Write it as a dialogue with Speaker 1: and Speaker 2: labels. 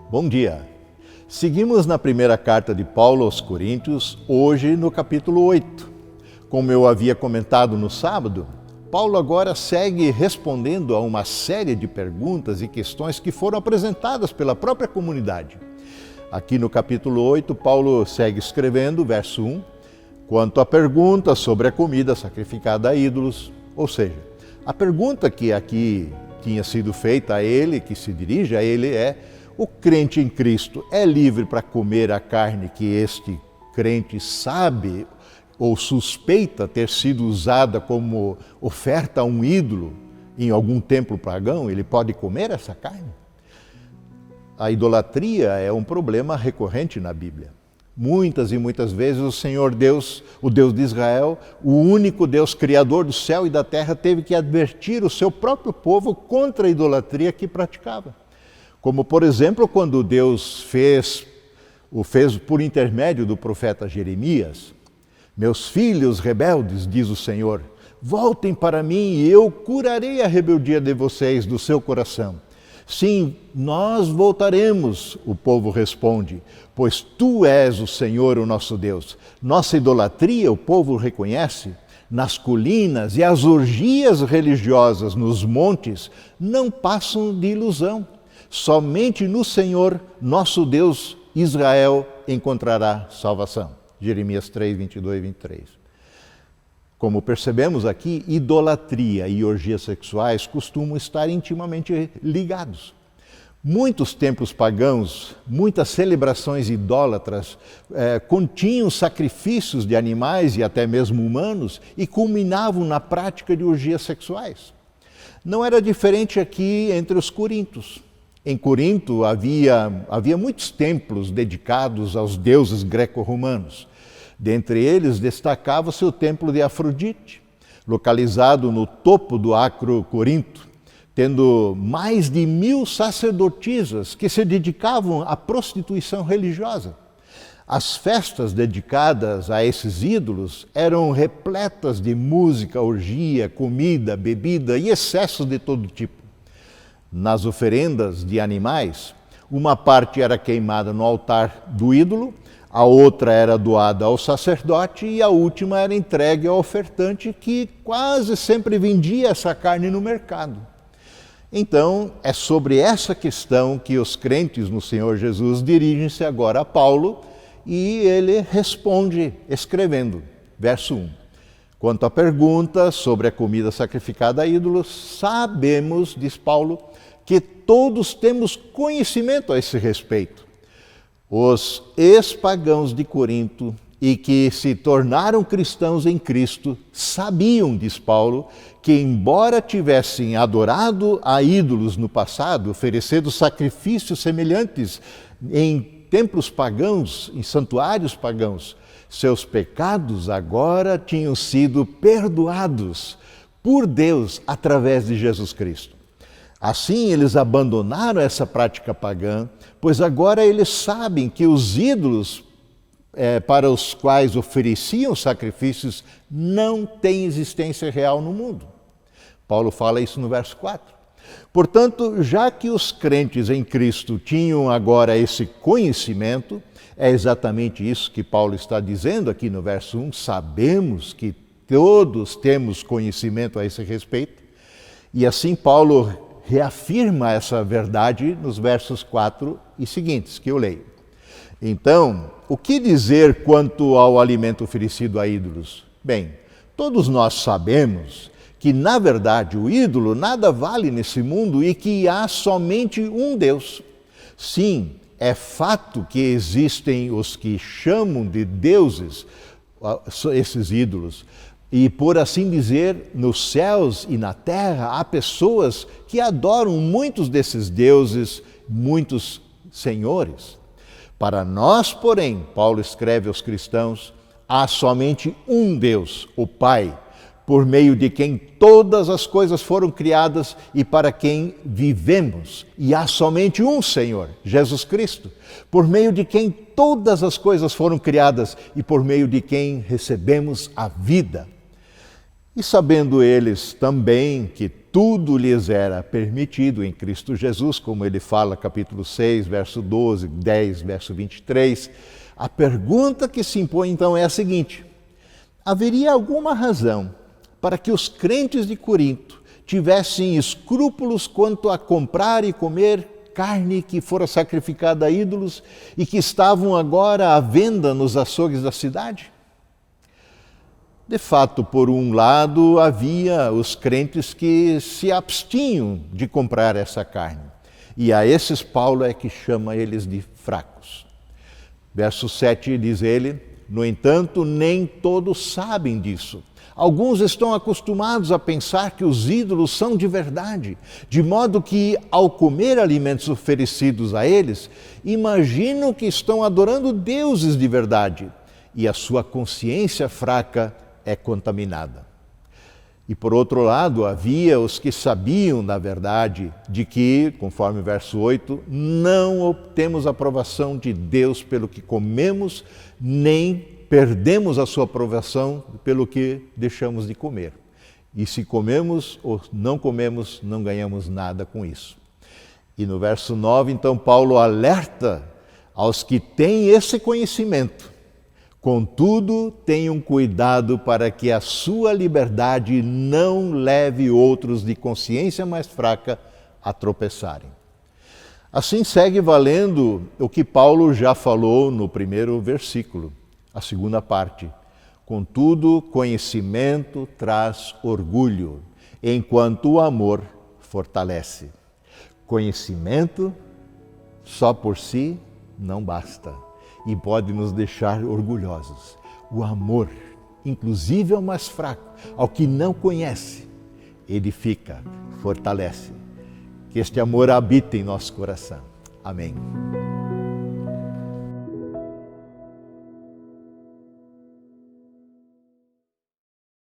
Speaker 1: Bom dia! Seguimos na primeira carta de Paulo aos Coríntios, hoje no capítulo 8. Como eu havia comentado no sábado, Paulo agora segue respondendo a uma série de perguntas e questões que foram apresentadas pela própria comunidade. Aqui no capítulo 8, Paulo segue escrevendo, verso 1, quanto à pergunta sobre a comida sacrificada a ídolos, ou seja, a pergunta que aqui tinha sido feita a ele, que se dirige a ele é: o crente em Cristo é livre para comer a carne que este crente sabe ou suspeita ter sido usada como oferta a um ídolo em algum templo pagão? Ele pode comer essa carne? A idolatria é um problema recorrente na Bíblia. Muitas e muitas vezes o Senhor Deus, o Deus de Israel, o único Deus criador do céu e da terra, teve que advertir o seu próprio povo contra a idolatria que praticava. Como, por exemplo, quando Deus o fez por intermédio do profeta Jeremias. Meus filhos rebeldes, diz o Senhor, voltem para mim e eu curarei a rebeldia de vocês do seu coração. Sim, nós voltaremos, o povo responde, pois tu és o Senhor, o nosso Deus. Nossa idolatria, o povo reconhece, nas colinas e as orgias religiosas nos montes não passam de ilusão. Somente no Senhor, nosso Deus, Israel, encontrará salvação. Jeremias 3, 22 e 23. Como percebemos aqui, idolatria e orgias sexuais costumam estar intimamente ligados. Muitos templos pagãos, muitas celebrações idólatras continham sacrifícios de animais e até mesmo humanos e culminavam na prática de orgias sexuais. Não era diferente aqui entre os coríntios. Em Corinto havia muitos templos dedicados aos deuses greco-romanos. Dentre eles destacava-se o templo de Afrodite, localizado no topo do Acro Corinto, tendo mais de 1000 sacerdotisas que se dedicavam à prostituição religiosa. As festas dedicadas a esses ídolos eram repletas de música, orgia, comida, bebida e excessos de todo tipo. Nas oferendas de animais, uma parte era queimada no altar do ídolo, a outra era doada ao sacerdote e a última era entregue ao ofertante, que quase sempre vendia essa carne no mercado. Então, é sobre essa questão que os crentes no Senhor Jesus dirigem-se agora a Paulo e ele responde escrevendo, verso 1. Quanto à pergunta sobre a comida sacrificada a ídolos, sabemos, diz Paulo, que todos temos conhecimento a esse respeito. Os ex-pagãos de Corinto e que se tornaram cristãos em Cristo sabiam, diz Paulo, que embora tivessem adorado a ídolos no passado, oferecendo sacrifícios semelhantes em templos pagãos, em santuários pagãos, seus pecados agora tinham sido perdoados por Deus através de Jesus Cristo. Assim, eles abandonaram essa prática pagã, pois agora eles sabem que os ídolos para os quais ofereciam sacrifícios não têm existência real no mundo. Paulo fala isso no verso 4. Portanto, já que os crentes em Cristo tinham agora esse conhecimento, é exatamente isso que Paulo está dizendo aqui no verso 1, sabemos que todos temos conhecimento a esse respeito, e assim Paulo reafirma essa verdade nos versos 4 e seguintes, que eu leio. Então, o que dizer quanto ao alimento oferecido a ídolos? Bem, todos nós sabemos que, na verdade, o ídolo nada vale nesse mundo e que há somente um Deus. Sim, é fato que existem os que chamam de deuses esses ídolos. E, por assim dizer, nos céus e na terra há pessoas que adoram muitos desses deuses, muitos senhores. Para nós, porém, Paulo escreve aos cristãos, há somente um Deus, o Pai, por meio de quem todas as coisas foram criadas e para quem vivemos. E há somente um Senhor, Jesus Cristo, por meio de quem todas as coisas foram criadas e por meio de quem recebemos a vida. E sabendo eles também que tudo lhes era permitido em Cristo Jesus, como ele fala, capítulo 6, verso 12, 10, verso 23, a pergunta que se impõe então é a seguinte: haveria alguma razão para que os crentes de Corinto tivessem escrúpulos quanto a comprar e comer carne que fora sacrificada a ídolos e que estavam agora à venda nos açougues da cidade? De fato, por um lado, havia os crentes que se abstinham de comprar essa carne. E a esses Paulo é que chama eles de fracos. Verso 7 diz ele: no entanto, nem todos sabem disso. Alguns estão acostumados a pensar que os ídolos são de verdade, de modo que, ao comer alimentos oferecidos a eles, imaginam que estão adorando deuses de verdade, e a sua consciência fraca é contaminada. E por outro lado, havia os que sabiam, na verdade, de que, conforme o verso 8, não obtemos aprovação de Deus pelo que comemos, nem perdemos a sua aprovação pelo que deixamos de comer. E se comemos ou não comemos, não ganhamos nada com isso. E no verso 9, então, Paulo alerta aos que têm esse conhecimento: contudo, tenham cuidado para que a sua liberdade não leve outros de consciência mais fraca a tropeçarem. Assim segue valendo o que Paulo já falou no primeiro versículo, a segunda parte. Contudo, conhecimento traz orgulho, enquanto o amor fortalece. Conhecimento só por si não basta e pode nos deixar orgulhosos. O amor, inclusive ao mais fraco, ao que não conhece, edifica, fortalece. Que este amor habite em nosso coração. Amém.